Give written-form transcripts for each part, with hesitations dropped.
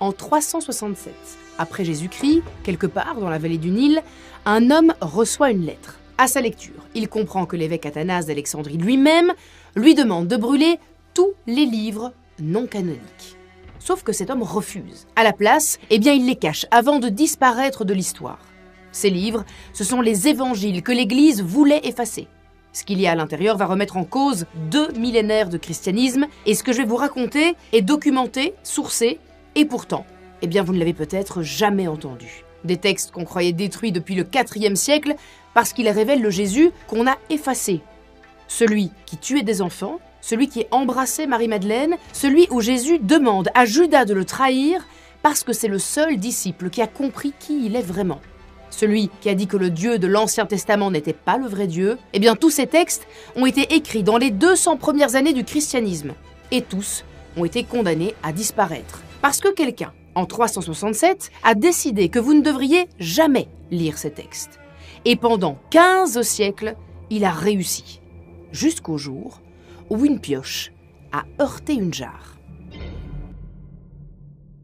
En 367, après Jésus-Christ, quelque part dans la vallée du Nil, un homme reçoit une lettre. À sa lecture, il comprend que l'évêque Athanase d'Alexandrie lui-même lui demande de brûler tous les livres non canoniques. Sauf que cet homme refuse. À la place, il les cache avant de disparaître de l'histoire. Ces livres, ce sont les évangiles que l'Église voulait effacer. Ce qu'il y a à l'intérieur va remettre en cause 2 millénaires de christianisme, et ce que je vais vous raconter est documenté, sourcé, et pourtant, vous ne l'avez peut-être jamais entendu. Des textes qu'on croyait détruits depuis le IVe siècle parce qu'ils révèlent le Jésus qu'on a effacé. Celui qui tuait des enfants, celui qui embrassait Marie-Madeleine, celui où Jésus demande à Judas de le trahir parce que c'est le seul disciple qui a compris qui il est vraiment. Celui qui a dit que le Dieu de l'Ancien Testament n'était pas le vrai Dieu, tous ces textes ont été écrits dans les 200 premières années du christianisme. Et tous ont été condamnés à disparaître. Parce que quelqu'un, en 367, a décidé que vous ne devriez jamais lire ces textes. Et pendant 15 siècles, il a réussi. Jusqu'au jour où une pioche a heurté une jarre.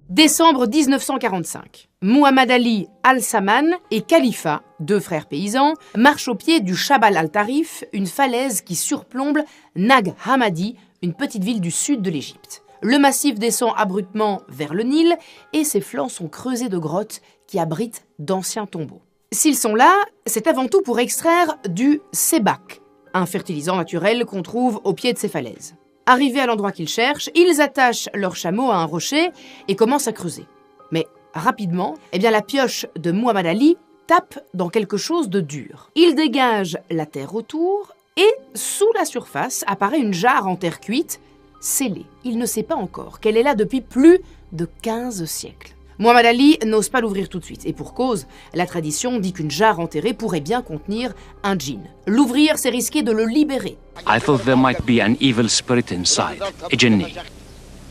Décembre 1945. Muhammad Ali al-Saman et Khalifa, 2 frères paysans, marchent au pied du Jabal al-Tarif, une falaise qui surplombe Nag Hammadi, une petite ville du sud de l'Égypte. Le massif descend abruptement vers le Nil et ses flancs sont creusés de grottes qui abritent d'anciens tombeaux. S'ils sont là, c'est avant tout pour extraire du sébak, un fertilisant naturel qu'on trouve au pied de ces falaises. Arrivés à l'endroit qu'ils cherchent, ils attachent leur chameau à un rocher et commencent à creuser. Mais rapidement, la pioche de Muhammad Ali tape dans quelque chose de dur. Il dégage la terre autour et sous la surface apparaît une jarre en terre cuite, scellée. Il ne sait pas encore qu'elle est là depuis plus de 15 siècles. Muhammad Ali n'ose pas l'ouvrir tout de suite, et pour cause, la tradition dit qu'une jarre enterrée pourrait bien contenir un djinn. L'ouvrir, c'est risquer de le libérer. I thought there might be an evil spirit inside, a jinni.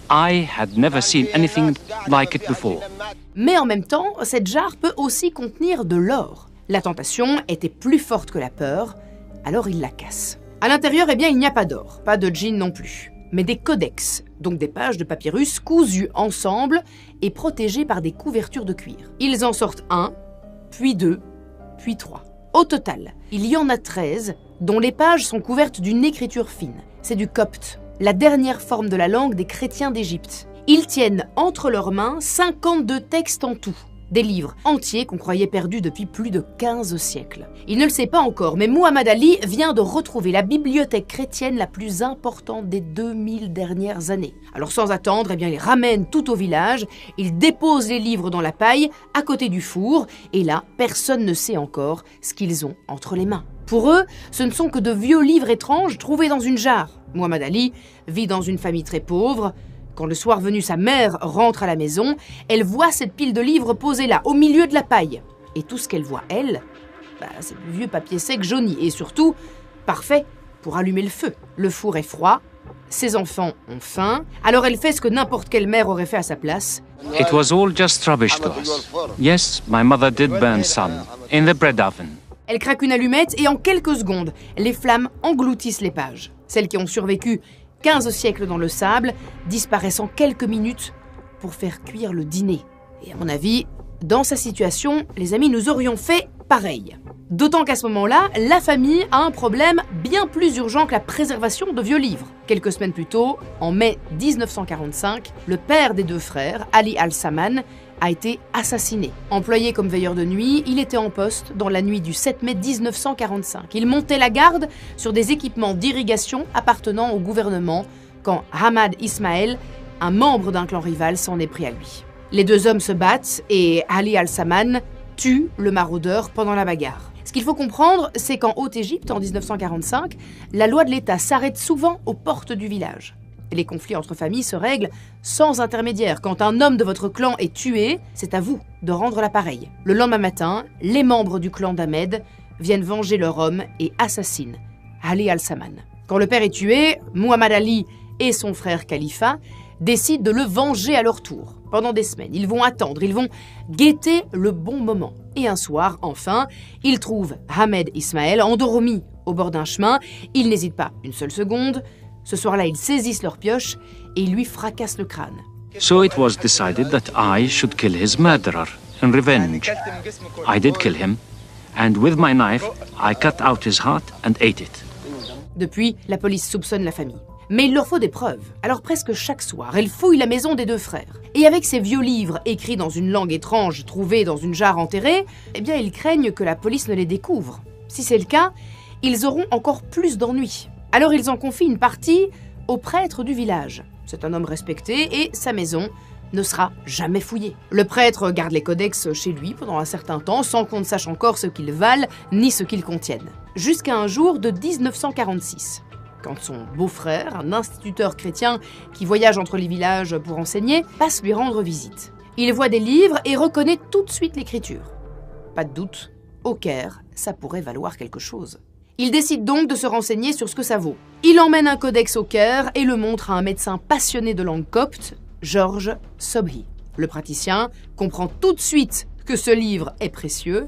I had never seen anything like it before. Mais en même temps, cette jarre peut aussi contenir de l'or. La tentation était plus forte que la peur, alors il la casse. À l'intérieur, il n'y a pas d'or, pas de djinn non plus, mais des codex, donc des pages de papyrus cousues ensemble et protégées par des couvertures de cuir. Ils en sortent 1, puis 2, puis 3. Au total, il y en a 13, dont les pages sont couvertes d'une écriture fine. C'est du copte, la dernière forme de la langue des chrétiens d'Égypte. Ils tiennent entre leurs mains 52 textes en tout. Des livres entiers qu'on croyait perdus depuis plus de 15 siècles. Il ne le sait pas encore, mais Muhammad Ali vient de retrouver la bibliothèque chrétienne la plus importante des 2000 dernières années. Alors sans attendre, il ramène tout au village, il dépose les livres dans la paille, à côté du four, et là, personne ne sait encore ce qu'ils ont entre les mains. Pour eux, ce ne sont que de vieux livres étranges trouvés dans une jarre. Muhammad Ali vit dans une famille très pauvre. Quand le soir venu, sa mère rentre à la maison, elle voit cette pile de livres posée là, au milieu de la paille. Et tout ce qu'elle voit, elle, c'est du vieux papier sec jauni. Et surtout, parfait pour allumer le feu. Le four est froid, ses enfants ont faim, alors elle fait ce que n'importe quelle mère aurait fait à sa place. It was all just rubbish to us. Yes, my mother did burn some in the bread oven. Elle craque une allumette et en quelques secondes, les flammes engloutissent les pages. Celles qui ont survécu 15 siècles dans le sable, disparaissent en quelques minutes pour faire cuire le dîner. Et à mon avis, dans sa situation, les amis, nous aurions fait pareil. D'autant qu'à ce moment-là, la famille a un problème bien plus urgent que la préservation de vieux livres. Quelques semaines plus tôt, en mai 1945, le père des 2 frères, Ali al-Saman, a été assassiné. Employé comme veilleur de nuit, il était en poste dans la nuit du 7 mai 1945. Il montait la garde sur des équipements d'irrigation appartenant au gouvernement quand Ahmad Ismail, un membre d'un clan rival, s'en est pris à lui. Les 2 hommes se battent et Ali al-Saman tue le maraudeur pendant la bagarre. Ce qu'il faut comprendre, c'est qu'en Haute-Égypte, en 1945, la loi de l'État s'arrête souvent aux portes du village. Les conflits entre familles se règlent sans intermédiaire. Quand un homme de votre clan est tué, c'est à vous de rendre l'appareil. Le lendemain matin, les membres du clan d'Ahmed viennent venger leur homme et assassinent Ali al-Saman. Quand le père est tué, Muhammad Ali et son frère Khalifa décident de le venger à leur tour. Pendant des semaines, ils vont attendre, ils vont guetter le bon moment. Et un soir, enfin, ils trouvent Ahmed Ismail endormi au bord d'un chemin. Ils n'hésitent pas une seule seconde. Ce soir-là, ils saisissent leur pioche et ils lui fracassent le crâne. So it was decided that I should kill his murderer in revenge. I did kill him, and with my knife, I cut out his heart and ate it. Depuis, la police soupçonne la famille. Mais il leur faut des preuves. Alors presque chaque soir, elle fouille la maison des deux frères. Et avec ces vieux livres écrits dans une langue étrange trouvés dans une jarre enterrée, eh bien ils craignent que la police ne les découvre. Si c'est le cas, ils auront encore plus d'ennuis. Alors ils en confient une partie au prêtre du village. C'est un homme respecté et sa maison ne sera jamais fouillée. Le prêtre garde les codex chez lui pendant un certain temps sans qu'on ne sache encore ce qu'ils valent ni ce qu'ils contiennent. Jusqu'à un jour de 1946. Quand son beau-frère, un instituteur chrétien qui voyage entre les villages pour enseigner, passe lui rendre visite. Il voit des livres et reconnaît tout de suite l'écriture. Pas de doute, au Caire, ça pourrait valoir quelque chose. Il décide donc de se renseigner sur ce que ça vaut. Il emmène un codex au Caire et le montre à un médecin passionné de langue copte, George Sobhi. Le praticien comprend tout de suite que ce livre est précieux.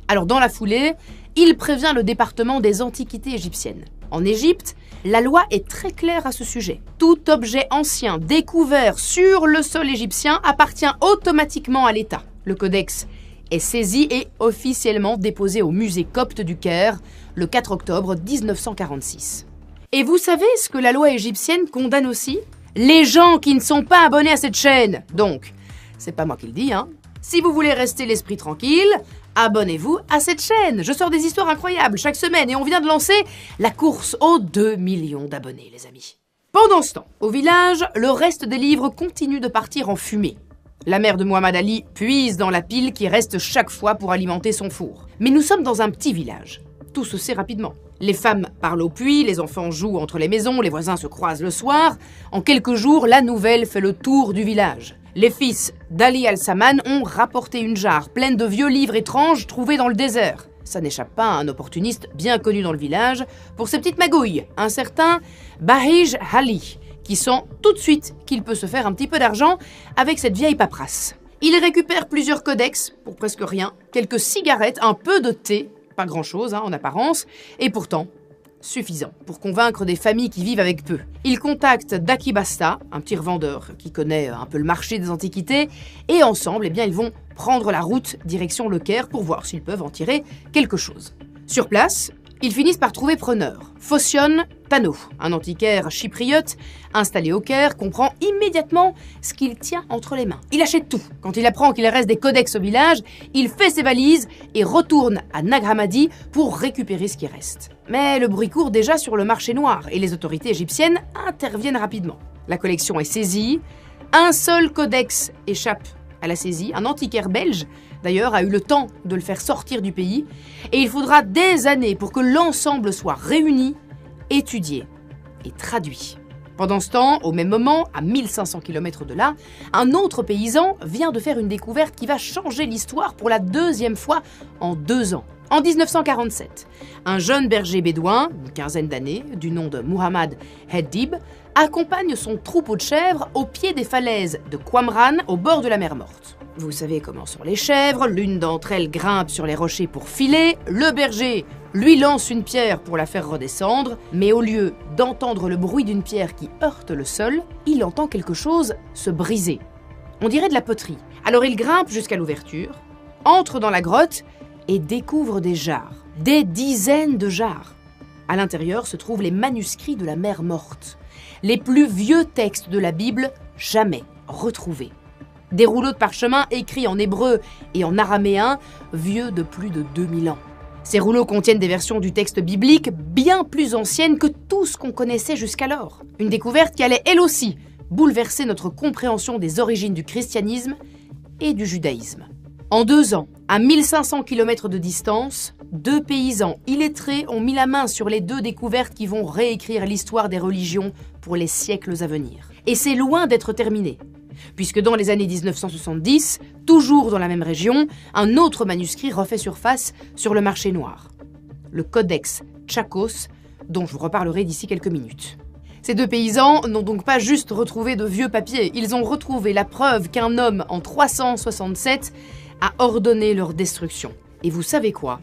Alors dans la foulée, il prévient le département des antiquités égyptiennes. En Égypte, la loi est très claire à ce sujet. Tout objet ancien découvert sur le sol égyptien appartient automatiquement à l'État. Le codex est saisi et officiellement déposé au musée copte du Caire le 4 octobre 1946. Et vous savez ce que la loi égyptienne condamne aussi ? Les gens qui ne sont pas abonnés à cette chaîne. Donc, c'est pas moi qui le dis, hein. Si vous voulez rester l'esprit tranquille, abonnez-vous à cette chaîne. Je sors des histoires incroyables chaque semaine et on vient de lancer la course aux 2 millions d'abonnés, les amis. Pendant ce temps, au village, le reste des livres continue de partir en fumée. La mère de Muhammad Ali puise dans la pile qui reste chaque fois pour alimenter son four. Mais nous sommes dans un petit village. Tout se sait rapidement. Les femmes parlent au puits, les enfants jouent entre les maisons, les voisins se croisent le soir. En quelques jours, la nouvelle fait le tour du village. Les fils d'Ali al-Saman ont rapporté une jarre pleine de vieux livres étranges trouvés dans le désert. Ça n'échappe pas à un opportuniste bien connu dans le village pour ses petites magouilles, un certain Bahij Ali, qui sent tout de suite qu'il peut se faire un petit peu d'argent avec cette vieille paperasse. Il récupère plusieurs codex pour presque rien, quelques cigarettes, un peu de thé, pas grand-chose en apparence, et pourtant suffisant pour convaincre des familles qui vivent avec peu. Il contacte Daki Basta, un petit revendeur qui connaît un peu le marché des antiquités, et ensemble, eh bien, ils vont prendre la route direction le Caire pour voir s'ils peuvent en tirer quelque chose. Sur place, ils finissent par trouver preneur. Phocion Tano, un antiquaire chypriote installé au Caire, comprend immédiatement ce qu'il tient entre les mains. Il achète tout. Quand il apprend qu'il reste des codex au village, il fait ses valises et retourne à Nag Hammadi pour récupérer ce qui reste. Mais le bruit court déjà sur le marché noir et les autorités égyptiennes interviennent rapidement. La collection est saisie. Un seul codex échappe à la saisie, un antiquaire belge d'ailleurs a eu le temps de le faire sortir du pays, et il faudra des années pour que l'ensemble soit réuni, étudié et traduit. Pendant ce temps, au même moment, à 1500 km de là, un autre paysan vient de faire une découverte qui va changer l'histoire pour la deuxième fois en 2 ans. En 1947, un jeune berger bédouin, une quinzaine d'années, du nom de Muhammad Heddib, accompagne son troupeau de chèvres au pied des falaises de Qamran, au bord de la mer Morte. Vous savez comment sont les chèvres, l'une d'entre elles grimpe sur les rochers pour filer, le berger lui lance une pierre pour la faire redescendre, mais au lieu d'entendre le bruit d'une pierre qui heurte le sol, il entend quelque chose se briser. On dirait de la poterie. Alors il grimpe jusqu'à l'ouverture, entre dans la grotte et découvre des jarres, des dizaines de jarres. À l'intérieur se trouvent les manuscrits de la mer Morte, les plus vieux textes de la Bible jamais retrouvés. Des rouleaux de parchemin écrits en hébreu et en araméen, vieux de plus de 2000 ans. Ces rouleaux contiennent des versions du texte biblique bien plus anciennes que tout ce qu'on connaissait jusqu'alors. Une découverte qui allait, elle aussi, bouleverser notre compréhension des origines du christianisme et du judaïsme. En 2 ans, à 1500 km de distance, 2 paysans illettrés ont mis la main sur les 2 découvertes qui vont réécrire l'histoire des religions pour les siècles à venir. Et c'est loin d'être terminé, puisque dans les années 1970, toujours dans la même région, un autre manuscrit refait surface sur le marché noir. Le Codex Tchakos, dont je vous reparlerai d'ici quelques minutes. Ces 2 paysans n'ont donc pas juste retrouvé de vieux papiers, ils ont retrouvé la preuve qu'un homme en 367 a ordonné leur destruction. Et vous savez quoi ?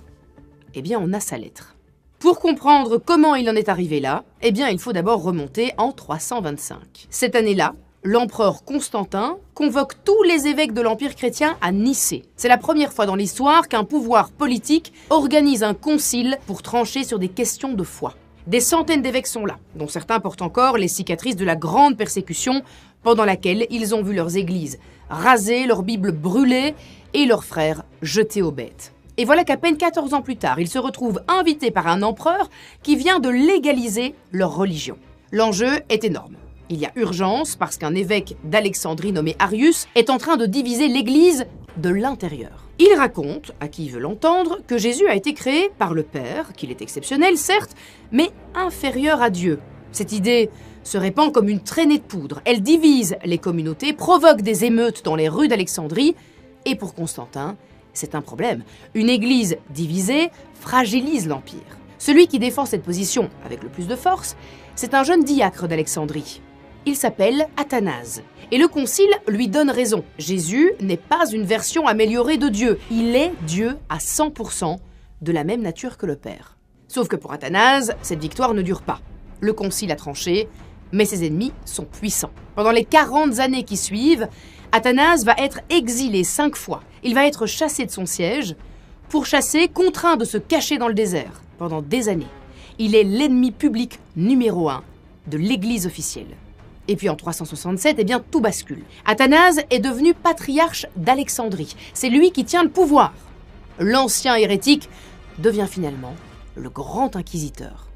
Eh bien, on a sa lettre. Pour comprendre comment il en est arrivé là, eh bien, il faut d'abord remonter en 325. Cette année-là, l'empereur Constantin convoque tous les évêques de l'Empire chrétien à Nicée. C'est la première fois dans l'histoire qu'un pouvoir politique organise un concile pour trancher sur des questions de foi. Des centaines d'évêques sont là, dont certains portent encore les cicatrices de la grande persécution pendant laquelle ils ont vu leurs églises rasées, leurs bibles brûlées et leurs frères jetés aux bêtes. Et voilà qu'à peine 14 ans plus tard, ils se retrouvent invités par un empereur qui vient de légaliser leur religion. L'enjeu est énorme. Il y a urgence parce qu'un évêque d'Alexandrie nommé Arius est en train de diviser l'Église de l'intérieur. Il raconte, à qui veut l'entendre, que Jésus a été créé par le Père, qu'il est exceptionnel certes, mais inférieur à Dieu. Cette idée se répand comme une traînée de poudre. Elle divise les communautés, provoque des émeutes dans les rues d'Alexandrie, et pour Constantin, c'est un problème. Une Église divisée fragilise l'Empire. Celui qui défend cette position avec le plus de force, c'est un jeune diacre d'Alexandrie. Il s'appelle Athanase. Et le concile lui donne raison. Jésus n'est pas une version améliorée de Dieu. Il est Dieu à 100%, de la même nature que le Père. Sauf que pour Athanase, cette victoire ne dure pas. Le concile a tranché, mais ses ennemis sont puissants. Pendant les 40 années qui suivent, Athanase va être exilé 5 fois. Il va être chassé de son siège, pourchassé, contraint de se cacher dans le désert pendant des années. Il est l'ennemi public numéro 1 de l'Église officielle. Et puis en 367, eh bien tout bascule. Athanase est devenu patriarche d'Alexandrie. C'est lui qui tient le pouvoir. L'ancien hérétique devient finalement le grand inquisiteur.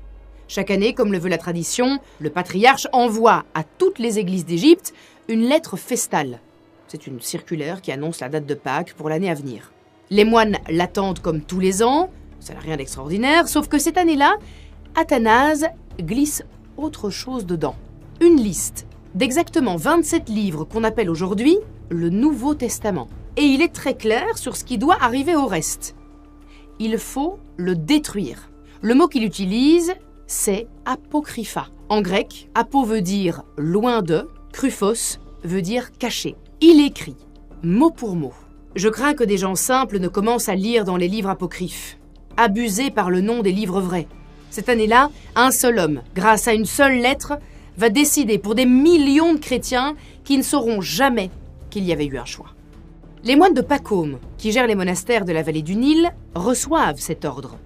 Chaque année, comme le veut la tradition, le patriarche envoie à toutes les églises d'Égypte une lettre festale. C'est une circulaire qui annonce la date de Pâques pour l'année à venir. Les moines l'attendent comme tous les ans, ça n'a rien d'extraordinaire, sauf que cette année-là, Athanase glisse autre chose dedans. Une liste d'exactement 27 livres qu'on appelle aujourd'hui le Nouveau Testament. Et il est très clair sur ce qui doit arriver au reste. Il faut le détruire. Le mot qu'il utilise, c'est apocrypha. En grec, apo veut dire loin de, kryphos veut dire caché. Il écrit, mot pour mot. Je crains que des gens simples ne commencent à lire dans les livres apocryphes, abusés par le nom des livres vrais. Cette année-là, un seul homme, grâce à une seule lettre, va décider pour des millions de chrétiens qui ne sauront jamais qu'il y avait eu un choix. Les moines de Pacôme, qui gèrent les monastères de la vallée du Nil, reçoivent cet ordre.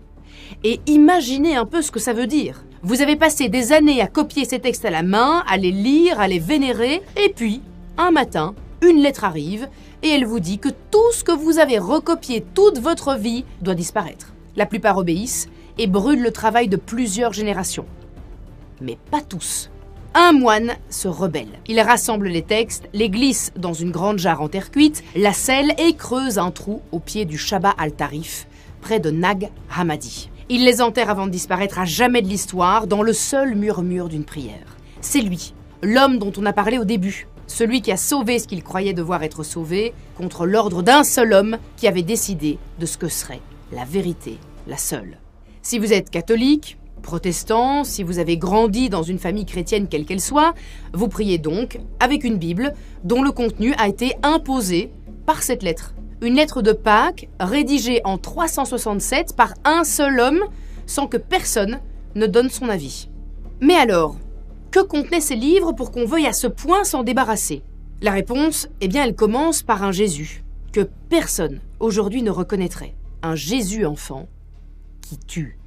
Et imaginez un peu ce que ça veut dire. Vous avez passé des années à copier ces textes à la main, à les lire, à les vénérer, et puis, un matin, une lettre arrive, et elle vous dit que tout ce que vous avez recopié toute votre vie doit disparaître. La plupart obéissent et brûlent le travail de plusieurs générations. Mais pas tous. Un moine se rebelle. Il rassemble les textes, les glisse dans une grande jarre en terre cuite, la scelle et creuse un trou au pied du Shabbat al-Tarif, près de Nag Hammadi. Il les enterre avant de disparaître à jamais de l'histoire, dans le seul murmure d'une prière. C'est lui, l'homme dont on a parlé au début, celui qui a sauvé ce qu'il croyait devoir être sauvé, contre l'ordre d'un seul homme qui avait décidé de ce que serait la vérité, la seule. Si vous êtes catholique, protestant, si vous avez grandi dans une famille chrétienne quelle qu'elle soit, vous priez donc avec une Bible dont le contenu a été imposé par cette lettre. Une lettre de Pâques rédigée en 367 par un seul homme sans que personne ne donne son avis. Mais alors, que contenaient ces livres pour qu'on veuille à ce point s'en débarrasser? La réponse, eh bien, elle commence par un Jésus que personne aujourd'hui ne reconnaîtrait. Un Jésus enfant qui tue.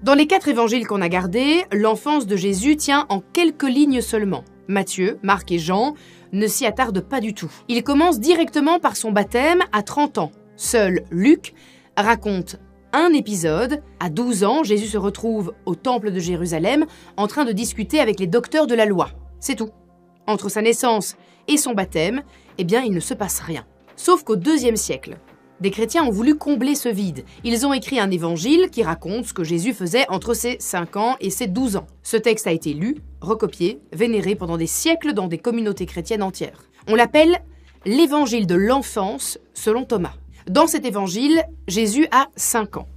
Dans les 4 évangiles qu'on a gardés, l'enfance de Jésus tient en quelques lignes seulement. Matthieu, Marc et Jean ne s'y attardent pas du tout. Il commence directement par son baptême à 30 ans. Seul Luc raconte un épisode. À 12 ans, Jésus se retrouve au temple de Jérusalem en train de discuter avec les docteurs de la loi. C'est tout. Entre sa naissance et son baptême, eh bien, il ne se passe rien. Sauf qu'au IIe siècle, des chrétiens ont voulu combler ce vide. Ils ont écrit un évangile qui raconte ce que Jésus faisait entre ses 5 ans et ses 12 ans. Ce texte a été lu, recopié, vénéré pendant des siècles dans des communautés chrétiennes entières. On l'appelle l'évangile de l'enfance selon Thomas. Dans cet évangile, Jésus a 5 ans.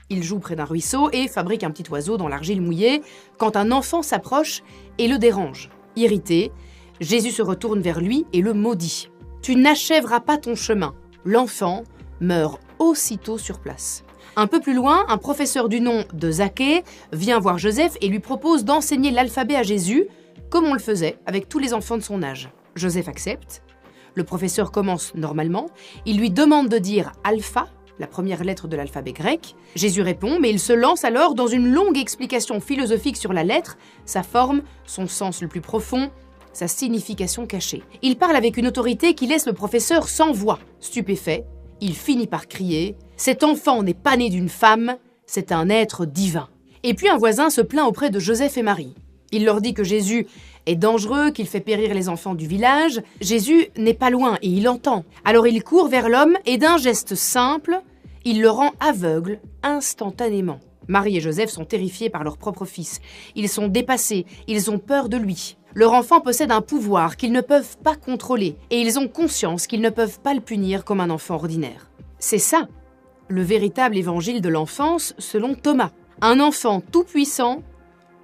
Il joue près d'un ruisseau et fabrique un petit oiseau dans l'argile mouillée quand un enfant s'approche et le dérange. Irrité, Jésus se retourne vers lui et le maudit. « Tu n'achèveras pas ton chemin. » L'enfant meurt aussitôt sur place. Un peu plus loin, un professeur du nom de Zaché vient voir Joseph et lui propose d'enseigner l'alphabet à Jésus comme on le faisait avec tous les enfants de son âge. Joseph accepte. Le professeur commence normalement. Il lui demande de dire « alpha », la première lettre de l'alphabet grec. Jésus répond, mais il se lance alors dans une longue explication philosophique sur la lettre, sa forme, son sens le plus profond, sa signification cachée. Il parle avec une autorité qui laisse le professeur sans voix. Stupéfait, il finit par crier « Cet enfant n'est pas né d'une femme, c'est un être divin ». Et puis un voisin se plaint auprès de Joseph et Marie. Il leur dit que Jésus est dangereux, qu'il fait périr les enfants du village. Jésus n'est pas loin et il entend. Alors il court vers l'homme et d'un geste simple, il le rend aveugle instantanément. Marie et Joseph sont terrifiés par leur propre fils. Ils sont dépassés, ils ont peur de lui. Leur enfant possède un pouvoir qu'ils ne peuvent pas contrôler et ils ont conscience qu'ils ne peuvent pas le punir comme un enfant ordinaire. C'est ça, le véritable évangile de l'enfance selon Thomas. Un enfant tout-puissant,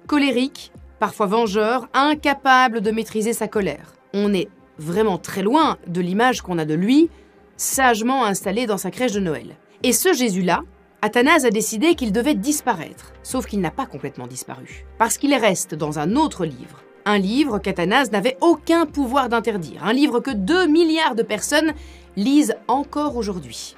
colérique, parfois vengeur, incapable de maîtriser sa colère. On est vraiment très loin de l'image qu'on a de lui, sagement installé dans sa crèche de Noël. Et ce Jésus-là, Athanase a décidé qu'il devait disparaître, sauf qu'il n'a pas complètement disparu, parce qu'il reste dans un autre livre. Un livre qu'Athanase n'avait aucun pouvoir d'interdire, un livre que 2 milliards de personnes lisent encore aujourd'hui.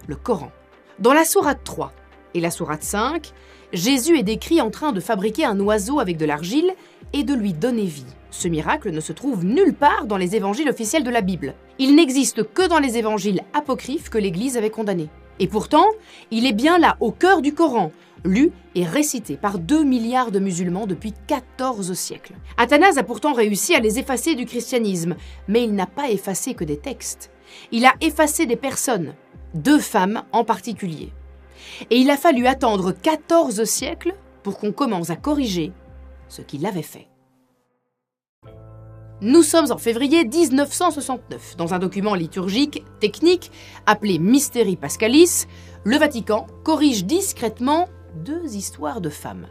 Le Coran. Dans la sourate 3 et la sourate 5, Jésus est décrit en train de fabriquer un oiseau avec de l'argile et de lui donner vie. Ce miracle ne se trouve nulle part dans les évangiles officiels de la Bible. Il n'existe que dans les évangiles apocryphes que l'Église avait condamnés. Et pourtant, il est bien là, au cœur du Coran, lu et récité par 2 milliards de musulmans depuis 14 siècles. Athanase a pourtant réussi à les effacer du christianisme, mais il n'a pas effacé que des textes. Il a effacé des personnes, 2 femmes en particulier. Et il a fallu attendre 14 siècles pour qu'on commence à corriger ce qu'il avait fait. Nous sommes en février 1969. Dans un document liturgique technique appelé Mystery Pascalis, le Vatican corrige discrètement 2 histoires de femmes.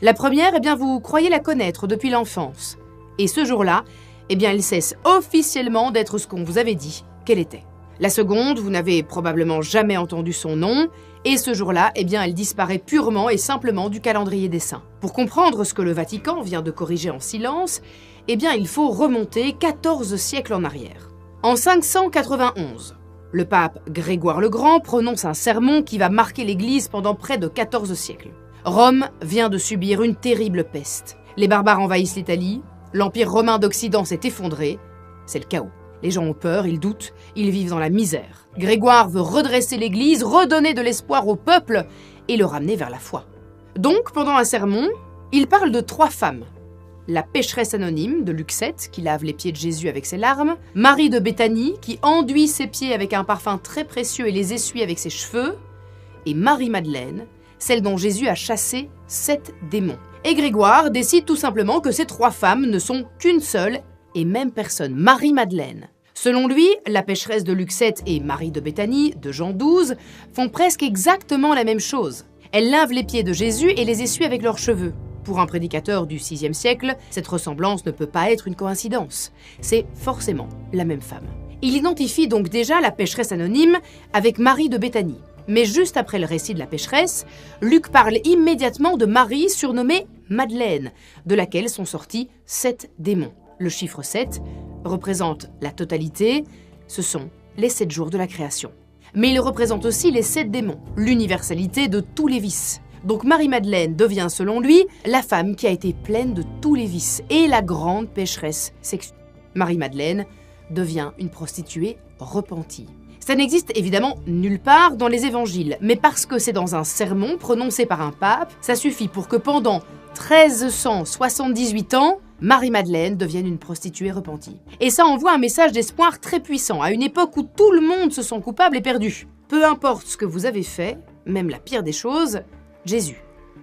La première, vous croyez la connaître depuis l'enfance. Et ce jour-là, elle cesse officiellement d'être ce qu'on vous avait dit qu'elle était. La seconde, vous n'avez probablement jamais entendu son nom, et ce jour-là, elle disparaît purement et simplement du calendrier des saints. Pour comprendre ce que le Vatican vient de corriger en silence, il faut remonter 14 siècles en arrière. En 591, le pape Grégoire le Grand prononce un sermon qui va marquer l'Église pendant près de 14 siècles. Rome vient de subir une terrible peste. Les barbares envahissent l'Italie, l'Empire romain d'Occident s'est effondré, c'est le chaos. Les gens ont peur, ils doutent, ils vivent dans la misère. Grégoire veut redresser l'Église, redonner de l'espoir au peuple et le ramener vers la foi. Donc, pendant un sermon, il parle de 3 femmes. La pécheresse anonyme de Luc 7, qui lave les pieds de Jésus avec ses larmes, Marie de Béthanie, qui enduit ses pieds avec un parfum très précieux et les essuie avec ses cheveux, et Marie-Madeleine, celle dont Jésus a chassé 7 démons. Et Grégoire décide tout simplement que ces 3 femmes ne sont qu'une seule et même personne, Marie-Madeleine. Selon lui, la pécheresse de Luc 7 et Marie de Béthanie, de Jean 12, font presque exactement la même chose. Elles lavent les pieds de Jésus et les essuient avec leurs cheveux. Pour un prédicateur du VIe siècle, cette ressemblance ne peut pas être une coïncidence. C'est forcément la même femme. Il identifie donc déjà la pécheresse anonyme avec Marie de Béthanie. Mais juste après le récit de la pécheresse, Luc parle immédiatement de Marie surnommée Madeleine, de laquelle sont sortis 7 démons. Le chiffre 7 représente la totalité, ce sont les 7 jours de la création. Mais il représente aussi les 7 démons, l'universalité de tous les vices. Donc Marie-Madeleine devient selon lui la femme qui a été pleine de tous les vices et la grande pécheresse sexuelle. Marie-Madeleine devient une prostituée repentie. Ça n'existe évidemment nulle part dans les évangiles, mais parce que c'est dans un sermon prononcé par un pape, ça suffit pour que pendant 1378 ans, Marie-Madeleine devienne une prostituée repentie. Et ça envoie un message d'espoir très puissant, à une époque où tout le monde se sent coupable et perdu. Peu importe ce que vous avez fait, même la pire des choses, Jésus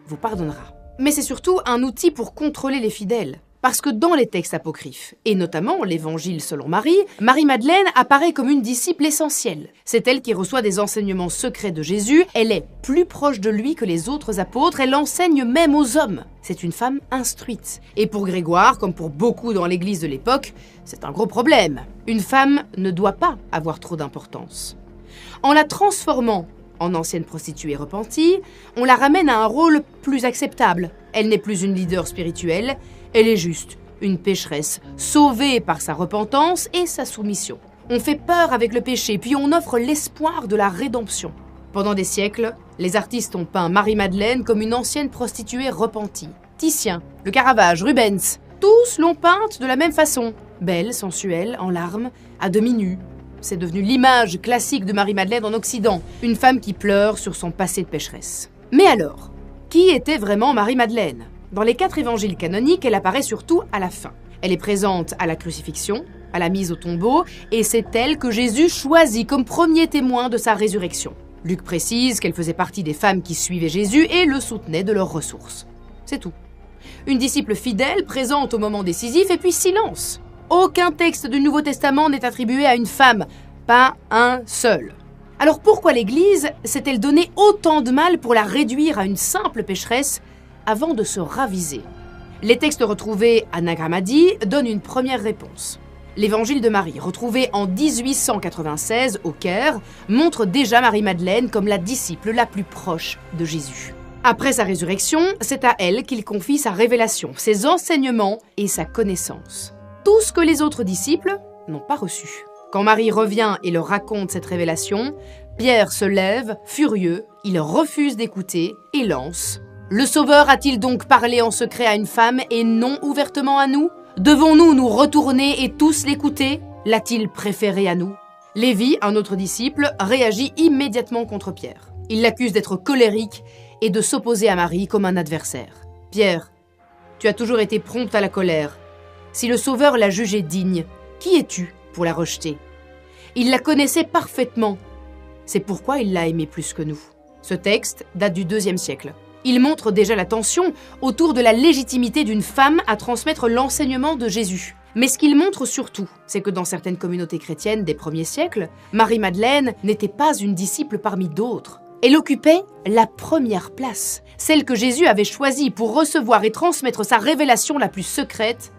vous pardonnera. Mais c'est surtout un outil pour contrôler les fidèles. Parce que dans les textes apocryphes, et notamment l'Évangile selon Marie, Marie-Madeleine apparaît comme une disciple essentielle. C'est elle qui reçoit des enseignements secrets de Jésus, elle est plus proche de lui que les autres apôtres, elle enseigne même aux hommes. C'est une femme instruite. Et pour Grégoire, comme pour beaucoup dans l'Église de l'époque, c'est un gros problème. Une femme ne doit pas avoir trop d'importance. En la transformant en ancienne prostituée repentie, on la ramène à un rôle plus acceptable. Elle n'est plus une leader spirituelle, elle est juste une pécheresse sauvée par sa repentance et sa soumission. On fait peur avec le péché, puis on offre l'espoir de la rédemption. Pendant des siècles, les artistes ont peint Marie-Madeleine comme une ancienne prostituée repentie. Titien, le Caravage, Rubens, tous l'ont peinte de la même façon. Belle, sensuelle, en larmes, à demi nue. C'est devenu l'image classique de Marie-Madeleine en Occident, une femme qui pleure sur son passé de pécheresse. Mais alors, qui était vraiment Marie-Madeleine ? Dans les 4 évangiles canoniques, elle apparaît surtout à la fin. Elle est présente à la crucifixion, à la mise au tombeau, et c'est elle que Jésus choisit comme premier témoin de sa résurrection. Luc précise qu'elle faisait partie des femmes qui suivaient Jésus et le soutenaient de leurs ressources. C'est tout. Une disciple fidèle, présente au moment décisif, et puis silence. Aucun texte du Nouveau Testament n'est attribué à une femme, pas un seul. Alors pourquoi l'Église s'est-elle donné autant de mal pour la réduire à une simple pécheresse avant de se raviser ? Les textes retrouvés à Nag Hammadi donnent une première réponse. L'Évangile de Marie, retrouvé en 1896 au Caire, montre déjà Marie-Madeleine comme la disciple la plus proche de Jésus. Après sa résurrection, c'est à elle qu'il confie sa révélation, ses enseignements et sa connaissance. Tout ce que les autres disciples n'ont pas reçu. Quand Marie revient et leur raconte cette révélation, Pierre se lève, furieux, il refuse d'écouter et lance « Le Sauveur a-t-il donc parlé en secret à une femme et non ouvertement à nous ? Devons-nous nous retourner et tous l'écouter ? L'a-t-il préféré à nous ?» Lévi, un autre disciple, réagit immédiatement contre Pierre. Il l'accuse d'être colérique et de s'opposer à Marie comme un adversaire. « Pierre, tu as toujours été prompt à la colère. Si le Sauveur l'a jugée digne, qui es-tu pour la rejeter ? Il la connaissait parfaitement. C'est pourquoi il l'a aimée plus que nous. » Ce texte date du IIe siècle. Il montre déjà la tension autour de la légitimité d'une femme à transmettre l'enseignement de Jésus. Mais ce qu'il montre surtout, c'est que dans certaines communautés chrétiennes des premiers siècles, Marie-Madeleine n'était pas une disciple parmi d'autres. Elle occupait la première place, celle que Jésus avait choisie pour recevoir et transmettre sa révélation la plus secrète,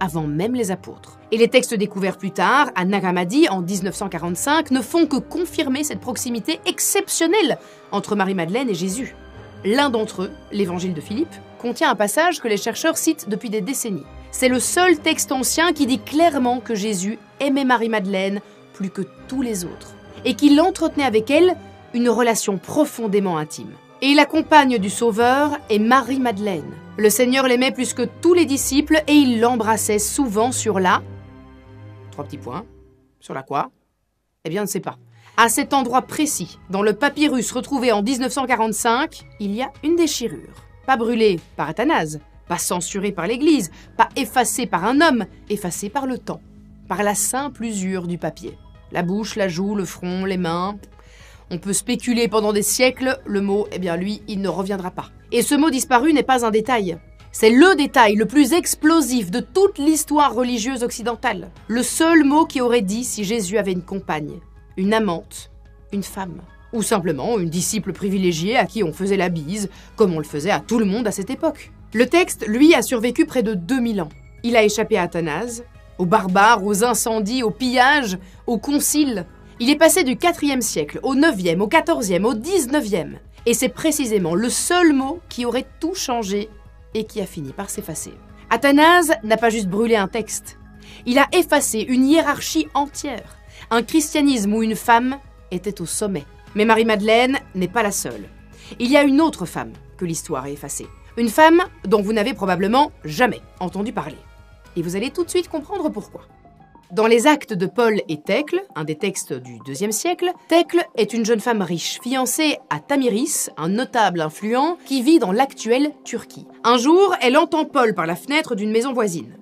avant même les apôtres. Et les textes découverts plus tard, à Nag Hammadi en 1945, ne font que confirmer cette proximité exceptionnelle entre Marie-Madeleine et Jésus. L'un d'entre eux, l'Évangile de Philippe, contient un passage que les chercheurs citent depuis des décennies. C'est le seul texte ancien qui dit clairement que Jésus aimait Marie-Madeleine plus que tous les autres et qu'il entretenait avec elle une relation profondément intime. Et la compagne du Sauveur est Marie-Madeleine. Le Seigneur l'aimait plus que tous les disciples et il l'embrassait souvent sur la... 3 petits points. Sur la quoi ? Eh bien, on ne sait pas. À cet endroit précis, dans le papyrus retrouvé en 1945, il y a une déchirure. Pas brûlée par Athanase, pas censurée par l'Église, pas effacée par un homme, effacée par le temps, par la simple usure du papier. La bouche, la joue, le front, les mains... On peut spéculer pendant des siècles, le mot, eh bien lui, il ne reviendra pas. Et ce mot disparu n'est pas un détail. C'est le détail le plus explosif de toute l'histoire religieuse occidentale. Le seul mot qui aurait dit si Jésus avait une compagne, une amante, une femme. Ou simplement une disciple privilégiée à qui on faisait la bise, comme on le faisait à tout le monde à cette époque. Le texte, lui, a survécu près de 2000 ans. Il a échappé à Athanase, aux barbares, aux incendies, aux pillages, aux conciles. Il est passé du IVe siècle au IXe, au XIVe, au XIXe. Et c'est précisément le seul mot qui aurait tout changé et qui a fini par s'effacer. Athanase n'a pas juste brûlé un texte. Il a effacé une hiérarchie entière. Un christianisme où une femme était au sommet. Mais Marie-Madeleine n'est pas la seule. Il y a une autre femme que l'histoire a effacée. Une femme dont vous n'avez probablement jamais entendu parler. Et vous allez tout de suite comprendre pourquoi. Dans les Actes de Paul et Thècle, un des textes du IIe siècle, Thècle est une jeune femme riche, fiancée à Tamiris, un notable influent qui vit dans l'actuelle Turquie. Un jour, elle entend Paul par la fenêtre d'une maison voisine.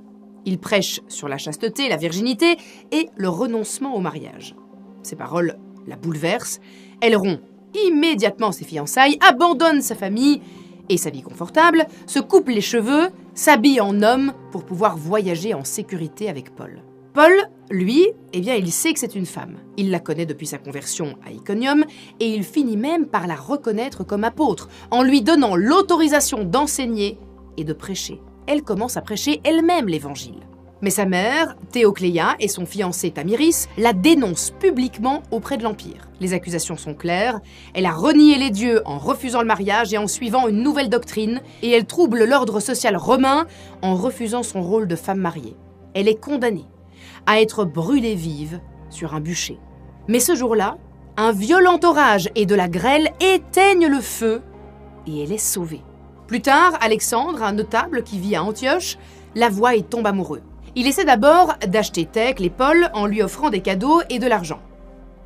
Il prêche sur la chasteté, la virginité et le renoncement au mariage. Ces paroles la bouleversent. Elle rompt immédiatement ses fiançailles, abandonne sa famille et sa vie confortable, se coupe les cheveux, s'habille en homme pour pouvoir voyager en sécurité avec Paul. Paul, lui, eh bien, il sait que c'est une femme. Il la connaît depuis sa conversion à Iconium et il finit même par la reconnaître comme apôtre, en lui donnant l'autorisation d'enseigner et de prêcher. Elle commence à prêcher elle-même l'Évangile. Mais sa mère, Théocléa, et son fiancé Tamiris la dénoncent publiquement auprès de l'Empire. Les accusations sont claires, elle a renié les dieux en refusant le mariage et en suivant une nouvelle doctrine, et elle trouble l'ordre social romain en refusant son rôle de femme mariée. Elle est condamnée à être brûlée vive sur un bûcher. Mais ce jour-là, un violent orage et de la grêle éteignent le feu, et elle est sauvée. Plus tard, Alexandre, un notable qui vit à Antioche, la voit et tombe amoureux. Il essaie d'abord d'acheter Thècle et Paul en lui offrant des cadeaux et de l'argent.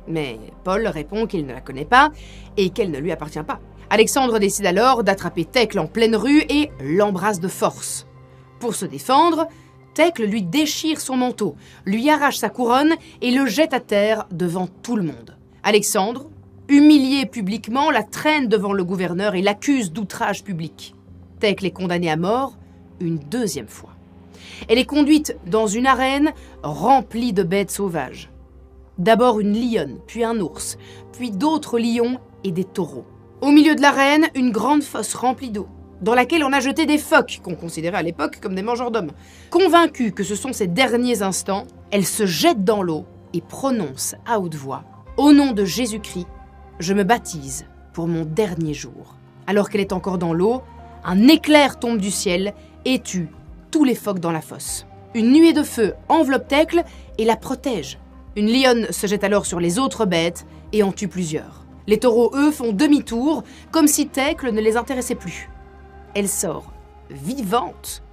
Mais Paul répond qu'il ne la connaît pas et qu'elle ne lui appartient pas. Alexandre décide alors d'attraper Thècle en pleine rue et l'embrasse de force. Pour se défendre, Thècle lui déchire son manteau, lui arrache sa couronne et le jette à terre devant tout le monde. Alexandre, humilié publiquement, la traîne devant le gouverneur et l'accuse d'outrage public. Thècle est condamnée à mort une deuxième fois. Elle est conduite dans une arène remplie de bêtes sauvages. D'abord une lionne, puis un ours, puis d'autres lions et des taureaux. Au milieu de l'arène, une grande fosse remplie d'eau, dans laquelle on a jeté des phoques, qu'on considérait à l'époque comme des mangeurs d'hommes. Convaincue que ce sont ses derniers instants, elle se jette dans l'eau et prononce à haute voix « Au nom de Jésus-Christ, je me baptise pour mon dernier jour ». Alors qu'elle est encore dans l'eau, un éclair tombe du ciel et tue tous les phoques dans la fosse. Une nuée de feu enveloppe Thècle et la protège. Une lionne se jette alors sur les autres bêtes et en tue plusieurs. Les taureaux, eux, font demi-tour, comme si Thècle ne les intéressait plus. Elle sort vivante